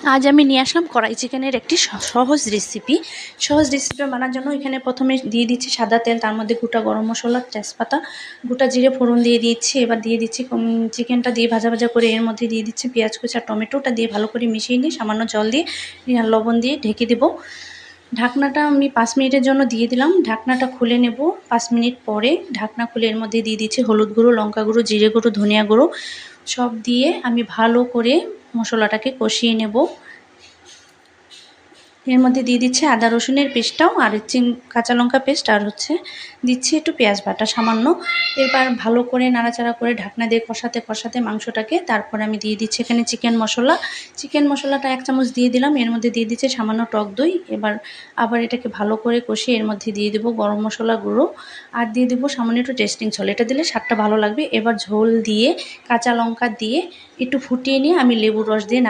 আজ আমি নিয়ে আসলাম কড়াই চিকেনের একটি সহজ রেসিপি বানানোর জন্য এখানে প্রথমে দিয়ে দিচ্ছি সাদা তেল, তার মধ্যে গোটা গরম মশলা, তেজপাতা, গোটা জিরে ফোড়ন দিয়ে দিচ্ছি। এবার দিয়ে দিচ্ছি চিকেনটা দিয়ে ভাজা ভাজা করে এর মধ্যে দিয়ে দিচ্ছি পেঁয়াজ কুচি আর টমেটোটা দিয়ে ভালো করে মিশিয়ে নিয়ে সামান্য জল দিয়ে লবণ দিয়ে ঢেকে দেবো। ঢাকনাটা আমি 5 মিনিটের জন্য দিয়ে দিলাম। ঢাকনাটা খুলে নেব 5 মিনিট পরে। ঢাকনা খুলে এর মধ্যে দিয়ে দিচ্ছি হলুদ গুঁড়ো, লঙ্কা গুঁড়ো, জিরে গুঁড়ো, ধনিয়া গুঁড়ো সব দিয়ে আমি ভালো করে মশলাটাকে কষিয়ে নেব। এর মধ্যে দিয়ে দিচ্ছি আদা রসুনের পেস্টটাও আর কাঁচা লঙ্কা পেস্ট, আর দিচ্ছি একটু পেঁয়াজ বাটা সামান্য। এবার ভালো করে নাড়াচাড়া করে ঢাকনা দিয়ে কষাতে কষাতে মাংসটাকে, তারপরে আমি দিয়ে দিচ্ছি এখানে চিকেন মশলাটা 1 চামচ দিয়ে দিলাম। এর মধ্যে দিয়ে দিচ্ছি সামান্য টক দই। এবার আবার এটাকে ভালো করে কষিয়ে এর মধ্যে দিয়ে দেবো গরম মশলা গুঁড়ো আর দিয়ে দেবো সামান্য একটু টেস্টিং সল্ট। এটা দিলে স্বাদটা ভালো লাগবে। এবার ঝোল দিয়ে কাঁচা লঙ্কা দিয়ে একটু ফুটিয়ে নিয়ে আমি লেবুর রস দিয়ে